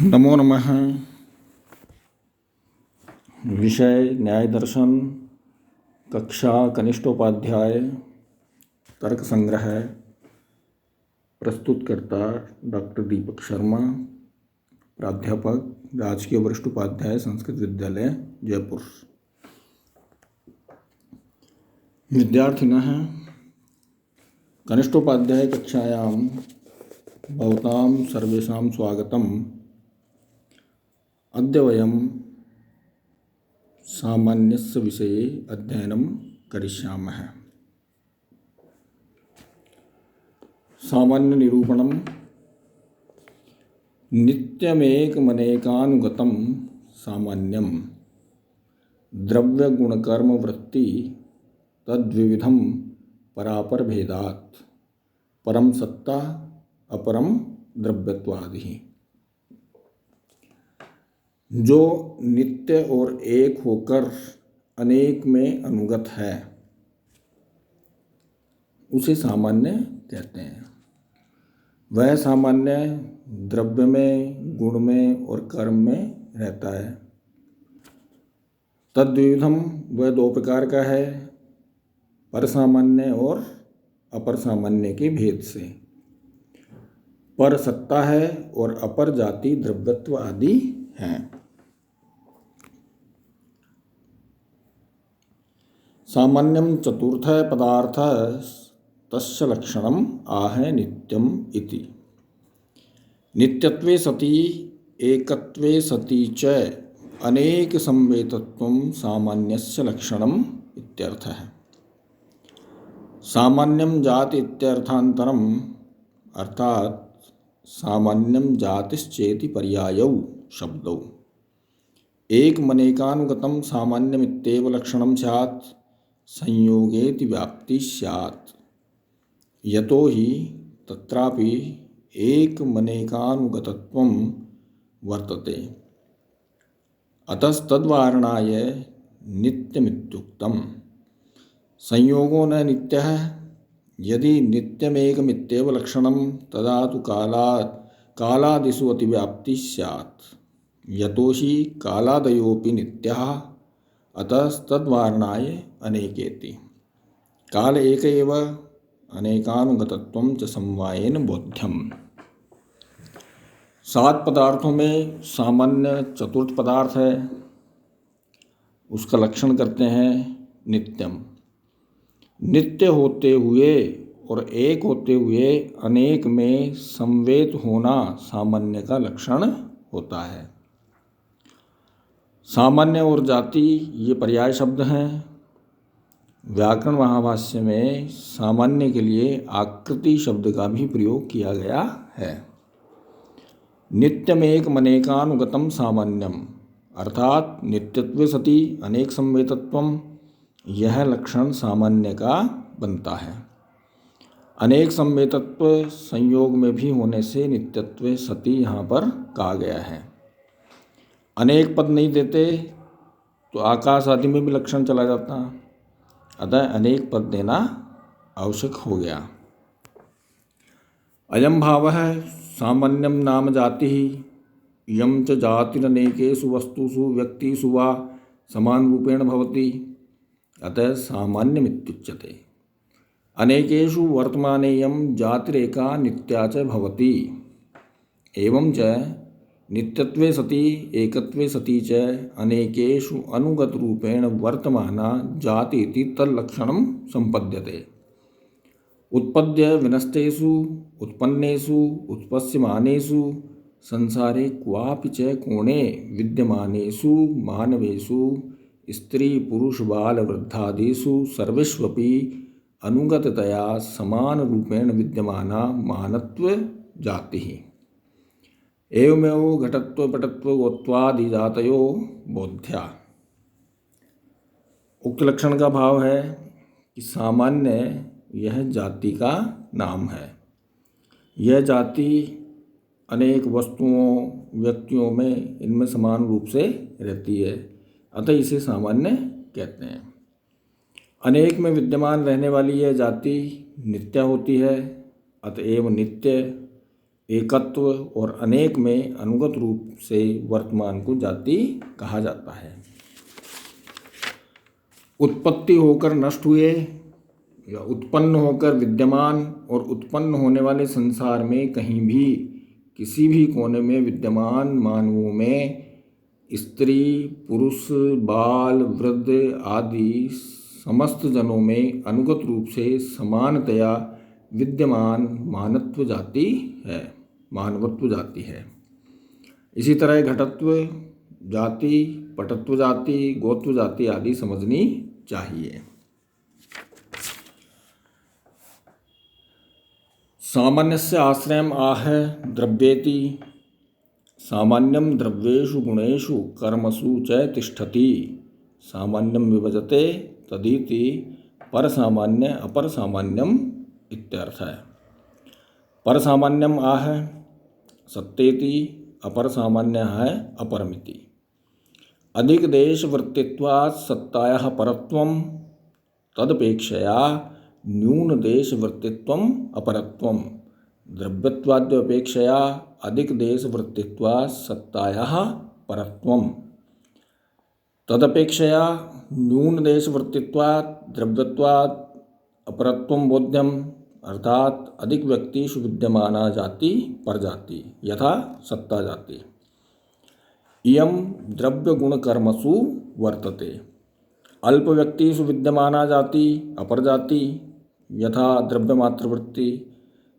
नमो नमः। विषय न्याय दर्शन, कक्षा कनिष्ठोपाध्याय, तर्क संग्रह। प्रस्तुतकर्ता डॉक्टर दीपक शर्मा, प्राध्यापक, राजकीय वरिष्ठ उपाध्याय, संस्कृत विद्यालय, जयपुर। विद्यार्थिनः कनिष्ठोपाध्याय कक्षायां भवतां सर्वेषां स्वागतम्। अद्य वयं सामान्यस्य विषये अध्ययनं करिष्यामः। सामान्य निरूपणम्। नित्यमेकमनेकानुगतं सामान्यं द्रव्यगुणकर्मवृत्ति तद्विविधं परापरभेदात् परम सत्ता अपरम द्रव्यत्वादिः। जो नित्य और एक होकर अनेक में अनुगत है उसे सामान्य कहते हैं। वह सामान्य द्रव्य में, गुण में और कर्म में रहता है। तद्विविधम वह दो प्रकार का है, पर सामान्य और अपर सामान्य के भेद से। पर सत्ता है और अपर जाति द्रव्यत्व आदि हैं। सामान्यम चतुर्थ पदार्थ तस्य लक्षणम आह नित्यम इति। नित्यत्वे सति एकत्वे सति च अनेक संवेतत्वं सामान्यस्य लक्षणम इत्यर्थः। सामान्यम जाति इत्यर्थान्तरम अर्थात सामान्यम जातिश्चेति पर्यायौ शब्दौ। एकमनेकानुगतं सामान्यमित्येव लक्षणं स्यात्, संयोगेति व्याप्ति स्यात्। यतो हि तत्रापि एकमनेकानुगतत्वं वर्तते। अतस्तद्वारणाय नित्यमित्युक्तम्। संयोगो न नित्यः। यदि नित्यमेकमित्येव लक्षणं तदा तु कालादिषु अतिव्याप्ति स्यात्। यतो हि कालादयोऽपि नित्याः। अतस्तद्वारणाय अनेकेति। काल एक एव अनेकानुगतत्वं च समवायेन बोध्यम्। 7 पदार्थों में सामान्य चतुर्थ पदार्थ है। उसका लक्षण करते हैं नित्यम। नित्य होते हुए और एक होते हुए अनेक में संवेत होना सामान्य का लक्षण होता है। सामान्य और जाति ये पर्याय शब्द हैं। व्याकरण महाभाष्य में सामान्य के लिए आकृति शब्द का भी प्रयोग किया गया है। नित्यमेकमनेकानुगतं सामान्यम अर्थात नित्यत्वे सति अनेक संवेतत्वम, यह लक्षण सामान्य का बनता है। अनेक संवेतत्व संयोग में भी होने से नित्यत्वे सति यहाँ पर कहा गया है। अनेक पद नहीं देते तो आकाश आदि में भी लक्षण चला जाता, अतः अनेक पद देना आवश्यक हो गया। अयम भावः सामान्यम नाम जाति यम च जातिरनेकेषु वस्तुषु व्यक्तिषु वा समान रूपेण भवति, अतः सामान्यमित्युच्यते। अनेकेषु वर्तमानेयं जातिरेका नित्या च भवति। एवं च नित्यत्वे सति एकत्वे सति च अनेकेषु अनुगत रूपेण वर्तमाना जाति इति तल्लक्षणं संपद्यते। उत्पद्य विनष्टेषु उत्पन्नेषु उत्पत्स्यमानेषु संसारे क्वापि च कोणे विद्यमानेषु मानवेषु स्त्री पुरुष बाल वृद्धादिषु सर्वेष्वपि अनुगततया समान रूपेण विद्यमाना मानत्व जातिः। एवमेव घटत्व पटत्व गोत्वादि जातयो बोध्या। उक्त लक्षण का भाव है कि सामान्य यह जाति का नाम है। यह जाति अनेक वस्तुओं व्यक्तियों में इनमें समान रूप से रहती है, अतः इसे सामान्य कहते हैं। अनेक में विद्यमान रहने वाली यह जाति नित्य होती है, अतएव नित्य एकत्व और अनेक में अनुगत रूप से वर्तमान को जाति कहा जाता है। उत्पत्ति होकर नष्ट हुए या उत्पन्न होकर विद्यमान और उत्पन्न होने वाले संसार में कहीं भी किसी भी कोने में विद्यमान मानवों में स्त्री, पुरुष, बाल, वृद्ध आदि समस्त जनों में अनुगत रूप से समानतया विद्यमान मानवत्व जाति है। इसी तरह घटत्व जाति, पटत्व जाति, गोत्व जाति आदि समझनी चाहिए। सामान्यस्य आश्रयम् आह द्रव्येति सामान्यं द्रव्येषु गुणेषु कर्मसु च तिष्ठति सामान्यं विभजते तदिति परसामान्य अपरसामान्यम इत्यर्थः। परसामान्यम आह सत्येति, अपरसामान्यः है अपरमिति। अधिक देशवृत्तित्वात् सत्तायाः परत्वं तदपेक्षया न्यून देशवृत्तित्वम् अपरत्वं द्रव्यत्वाद्यपेक्षया अधिक देशवृत्तित्वात् सत्तायाः परत्वं तदपेक्षया न्यून देशवृत्तित्वात् द्रव्यत्वात् अपरत्वं बोध्यम अर्थात अधिक व्यक्तिषु विद्यमाना जाति परजाति यथा सत्ता जाति। इयं द्रव्यगुणकर्मसु वर्तते। अल्प व्यक्तिषु विद्यमाना जाति अपरजाति यथा द्रव्यमात्रवृत्ति।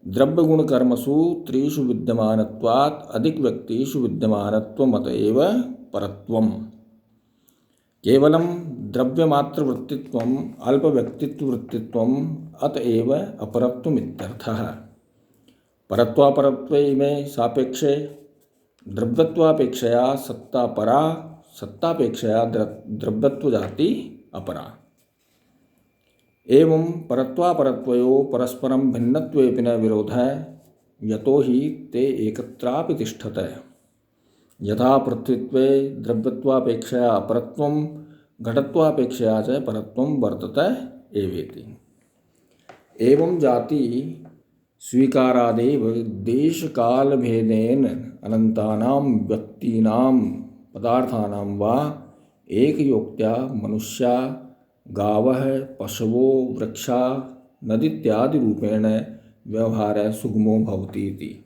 द्रव्यगुणकर्मसु त्रिषु विद्यमानत्वात् अधिक व्यक्तिषु विद्यमानत्वम् अतएव परत्वम्। केवलं द्रव्यमात्रवृत्तित्वम् अल्पव्यक्तित्ववृत्तित्वम् अतएव अपरत्वमित्यर्थः। परत्वापरत्वे इमे सापेक्षे द्रव्यत्वापेक्षया सत्ता परा, सत्तापेक्षया द्रव्यत्वजाति अपरा। एवं परत्वापरत्वयोः परस्परं भिन्नत्वेऽपि न विरोधः यतो हि ते एकत्रापि तिष्ठतः। यथा पृथ्वीत्वे द्रव्यत्वापेक्षया अपरत्वं घटत्वापेक्षया च परत्वं वर्तते एवेति। एवं जाति स्वीकारादेव देशकालभेदेन अनन्तानां व्यक्तीनां पदार्थानां वा एकयोक्त्या मनुष्या, गावः, पशवो, वृक्षा, नदीत्यादि रूपेण व्यवहारः सुगमो भवति इति।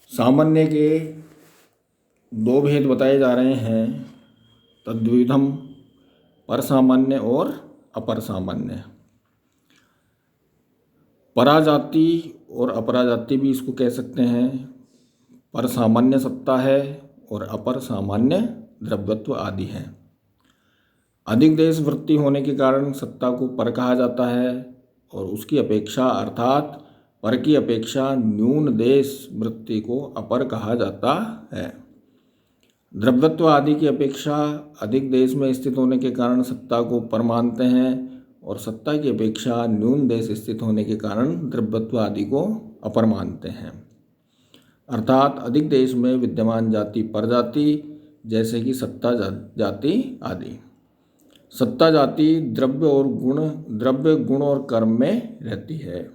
सामान्य के दो भेद बताए जा रहे हैं, तद्विधम परसामान्य और अपरसामान्य। पराजाति और अपराजाति भी इसको कह सकते हैं। परसामान्य सत्ता है और अपर सामान्य द्रव्यत्व आदि है। अधिक देश वृत्ति होने के कारण सत्ता को पर कहा जाता है और उसकी अपेक्षा अर्थात पर की अपेक्षा न्यून देश वृत्ति को अपर कहा जाता है। द्रव्यत्व आदि की अपेक्षा अधिक देश में स्थित होने के कारण सत्ता को पर मानते हैं और सत्ता की अपेक्षा न्यून देश स्थित होने के कारण द्रव्यत्व आदि को अपर मानते हैं। अर्थात अधिक देश में विद्यमान जाति पर जाति जैसे कि सत्ता जाति आदि। सत्ता जाति द्रव्य गुण और कर्म में रहती है।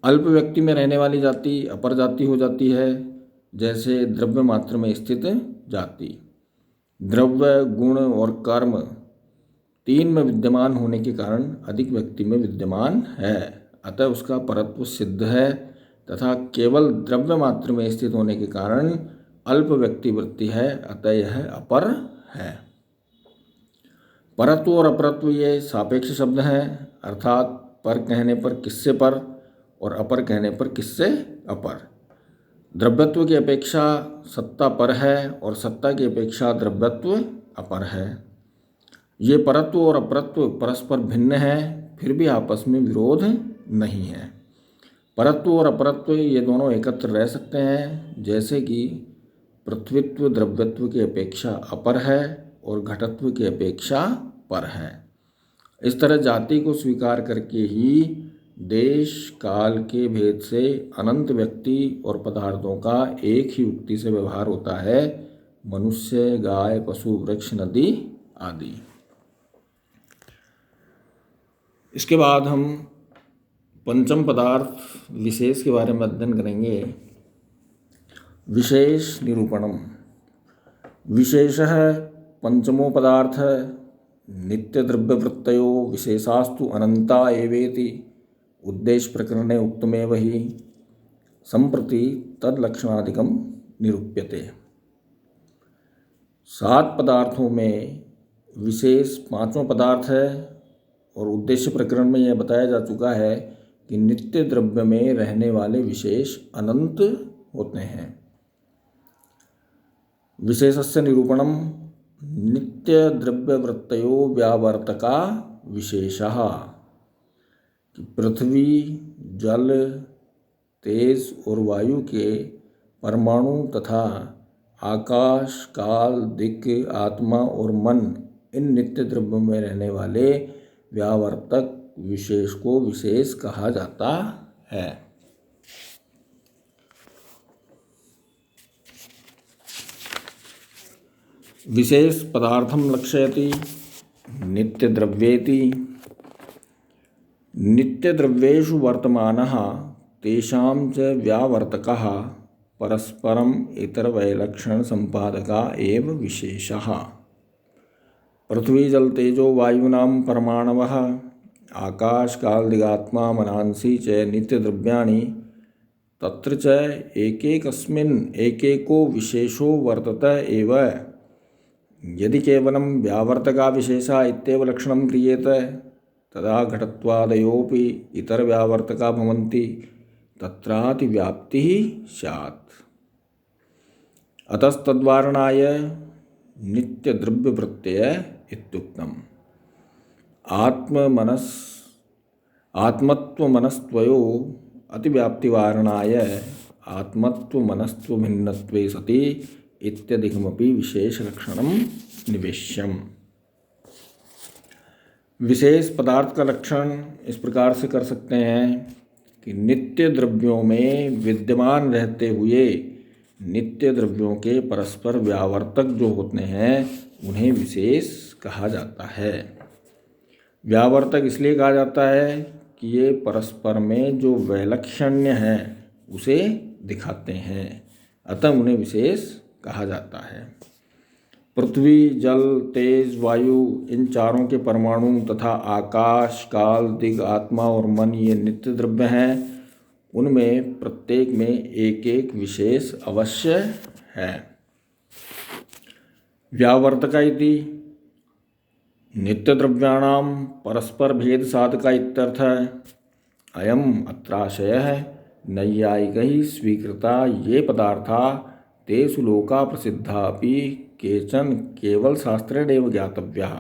अल्प व्यक्ति में रहने वाली जाति अपर जाति हो जाती है, जैसे द्रव्य मात्र में स्थित जाति। द्रव्य गुण और कर्म तीन में विद्यमान होने के कारण अधिक व्यक्ति में विद्यमान है, अतः उसका परत्व सिद्ध है, तथा केवल द्रव्य मात्र में स्थित होने के कारण अल्प व्यक्ति वृत्ति है, अतः यह अपर है। परत्व और अपरत्व ये सापेक्ष शब्द हैं, अर्थात पर कहने पर किससे पर और अपर कहने पर किससे अपर। द्रव्यत्व की अपेक्षा सत्ता पर है और सत्ता की अपेक्षा द्रव्यत्व अपर है। ये परत्व और अपरत्व परस्पर भिन्न है, फिर भी आपस में विरोध नहीं है। परत्व और अपरत्व ये दोनों एकत्र रह सकते हैं, जैसे कि पृथ्वीत्व द्रव्यत्व की अपेक्षा अपर है और घटत्व की अपेक्षा पर है। इस तरह जाति को स्वीकार करके ही देश काल के भेद से अनंत व्यक्ति और पदार्थों का एक ही युक्ति से व्यवहार होता है, मनुष्य, गाय, पशु, वृक्ष, नदी आदि। इसके बाद हम पंचम पदार्थ विशेष के बारे में अध्ययन करेंगे। विशेष निरूपणम। विशेषः पंचमो पदार्थ नित्य द्रव्यवृत्तयो विशेषास्तु अनंता एवेति उद्देश्य प्रकरणे उक्तमेव हि संप्रति तद्लक्षणादिकं निरूप्यते। 7 पदार्थों में विशेष 5वां पदार्थ है और उद्देश्य प्रकरण में यह बताया जा चुका है कि नित्य द्रव्य में रहने वाले विशेष अनंत होते हैं। विशेषस्य निरूपणम नित्य द्रव्यवृत्तयो व्यावर्तका विशेषः। पृथ्वी, जल, तेज और वायु के परमाणु तथा आकाश, काल, दिक्, आत्मा और मन इन नित्य द्रव्यों में रहने वाले व्यावर्तक विशेष को विशेष कहा जाता है। विशेष पदार्थम लक्षयति नित्य द्रव्येति। नित्य द्रव्येषु वर्तमानः तेषां च व्यावर्तकः परस्परम इतरवैलक्षण संपादका एव विशेषः। पृथ्वी, जल, तेजो वायुनां परमाणवः आकाश, काल, दिगात्मा, मनांसि च नित्य द्रव्याणि तत्र च एकैकस्मिन् एकैको विशेषो वर्तत एव। यदि केवलं व्यावर्तका विशेषा इत्येव लक्षणं क्रियेत तदा घटत्वादयोऽपि इतरव्यावर्तका भवन्ति तत्रातिव्याप्तिः स्यात्। अतस्तद्वारणाय नित्यद्रव्यवृत्तय इत्युक्तम्। आत्मत्वमनस्त्वयो अतिव्याप्तिवारणाय आत्मत्वमनस्त्वभिन्नत्वे सति इत्यधिकमपि विशेषलक्षणं निवेश्यम्। विशेष पदार्थ का लक्षण इस प्रकार से कर सकते हैं कि नित्य द्रव्यों में विद्यमान रहते हुए नित्य द्रव्यों के परस्पर व्यावर्तक जो होते हैं उन्हें विशेष कहा जाता है। व्यावर्तक इसलिए कहा जाता है कि ये परस्पर में जो वैलक्षण्य है उसे दिखाते हैं, अतः उन्हें विशेष कहा जाता है। पृथ्वी, जल, तेज, वायु इन चारों के परमाणु तथा आकाश, काल, दिग, आत्मा और मन ये नित्य द्रव्य हैं। उनमें प्रत्येक में एक एक विशेष अवश्य है। व्यावर्तका इति नित्य द्रव्याणां परस्पर भेद साधका इत्यर्थः। अयम् अत्राशयः नैयायिकैः स्वीकृता ये पदार्था तेषु लोका प्रसिद्धापि केचन केवल शास्त्रेणैव ज्ञातव्याः।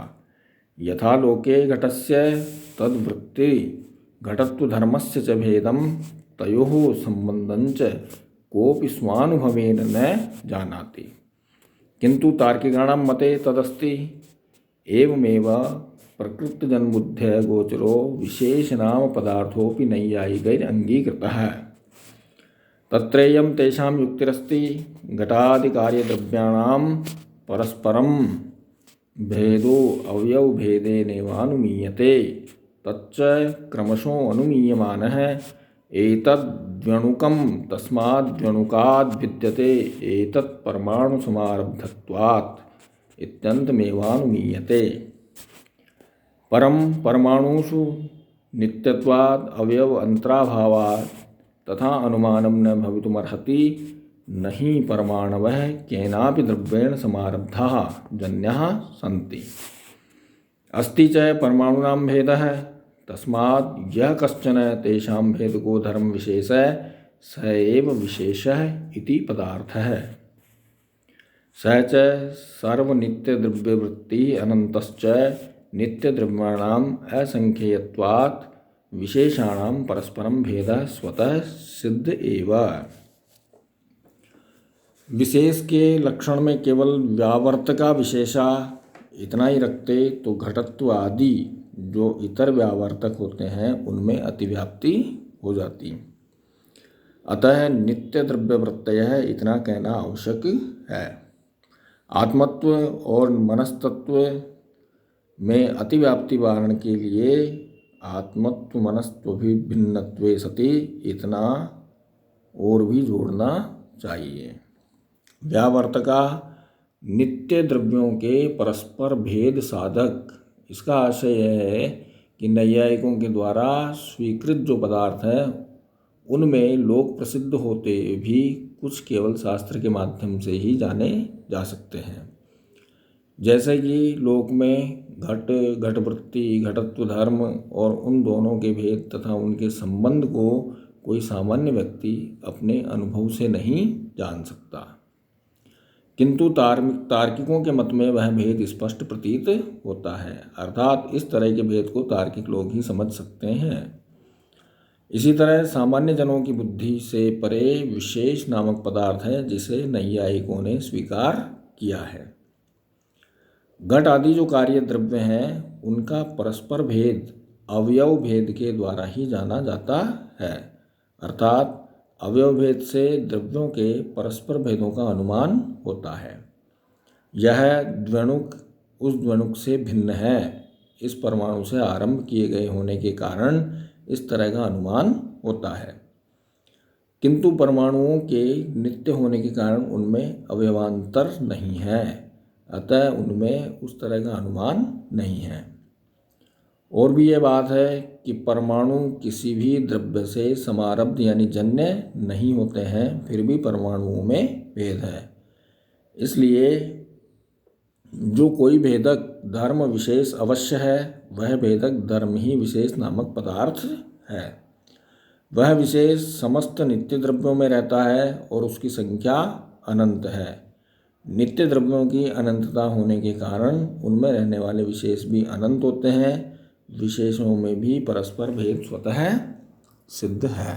यथा लोके घटस्य तद्वृत्ति घटत्वधर्मस्य च भेदं तयोः संबंधं च कोऽपि स्वानुभवेन न जानाति, किन्तु तार्किकाणां मते तदस्ति। एवमेव प्रकृतजन्मबुद्धया गोचरो विशेषनाम पदार्थोऽपि नैयायिकैरङ्गीकृतः। तत्रेयं तेषां युक्तिरस्ति घटादिकार्यद्रव्याणां परस्परं भेदो अवयवभेदेनैवानुमीयते तच्च क्रमशो अनुमीयमानः एतद्व्यणुकं तस्माद्व्यणुकाद् विद्यते एतत् परमाणुसमारब्धत्वात् इत्यन्तमेवानुमीयते। परं परमाणुषु नित्यत्वाद् अवयव अंतराभावात् तथा अनुमानं न भवितुमर्हति। न हि परमाणवः केनापि द्रव्येण समारब्धाः जन्याः सन्ति। अस्ति च परमाणूनां भेदः तस्मात् यः कश्चन तेषां भेदको धर्मविशेषः स एव विशेषः इति पदार्थः। स च सर्वनित्यद्रव्यवृत्तिः अनन्तश्च नित्यद्रव्याणाम् असंख्येयत्वात् विशेषाणां परस्परं भेदः स्वतः सिद्ध एव। विशेष के लक्षण में केवल व्यावर्तका विशेषा इतना ही रखते तो घटत्व आदि जो इतर व्यावर्तक होते हैं उनमें अतिव्याप्ति हो जाती। अतः नित्य द्रव्यवृत्तयः इतना कहना आवश्यक है। आत्मत्व और मनस्तत्व में अतिव्याप्ति वारण के लिए आत्मत्व मनस्त्व भी भिन्नत्वे सति इतना और भी जोड़ना चाहिए। व्यावर्तका नित्य द्रव्यों के परस्पर भेद साधक, इसका आशय यह है कि नैयायिकों के द्वारा स्वीकृत जो पदार्थ हैं उनमें लोक प्रसिद्ध होते भी कुछ केवल शास्त्र के माध्यम से ही जाने जा सकते हैं। जैसे कि लोक में घट, घटवृत्ति, घटत्व धर्म और उन दोनों के भेद तथा उनके संबंध को कोई सामान्य व्यक्ति अपने अनुभव से नहीं जान सकता, किंतु तार्किकों के मत में वह भेद स्पष्ट प्रतीत होता है, अर्थात इस तरह के भेद को तार्किक लोग ही समझ सकते हैं। इसी तरह सामान्य जनों की बुद्धि से परे विशेष नामक पदार्थ है जिसे नैयायिकों ने स्वीकार किया है। घट आदि जो कार्य द्रव्य हैं उनका परस्पर भेद अवयव भेद के द्वारा ही जाना जाता है, अर्थात अवयव भेद से द्रव्यों के परस्पर भेदों का अनुमान होता है। यह द्व्यणुक उस द्व्यणुक से भिन्न है, इस परमाणु से आरंभ किए गए होने के कारण इस तरह का अनुमान होता है, किंतु परमाणुओं के नित्य होने के कारण उनमें अवयवांतर नहीं है, अतः उनमें उस तरह का अनुमान नहीं है। और भी यह बात है कि परमाणु किसी भी द्रव्य से समारब्ध यानी जन्य नहीं होते हैं, फिर भी परमाणुओं में भेद है। इसलिए जो कोई भेदक धर्म विशेष अवश्य है वह भेदक धर्म ही विशेष नामक पदार्थ है। वह विशेष समस्त नित्य द्रव्यों में रहता है और उसकी संख्या अनंत है। नित्य द्रव्यों की अनंतता होने के कारण उनमें रहने वाले विशेष भी अनंत होते हैं। विशेषों में भी परस्पर भेद स्वतः सिद्ध है।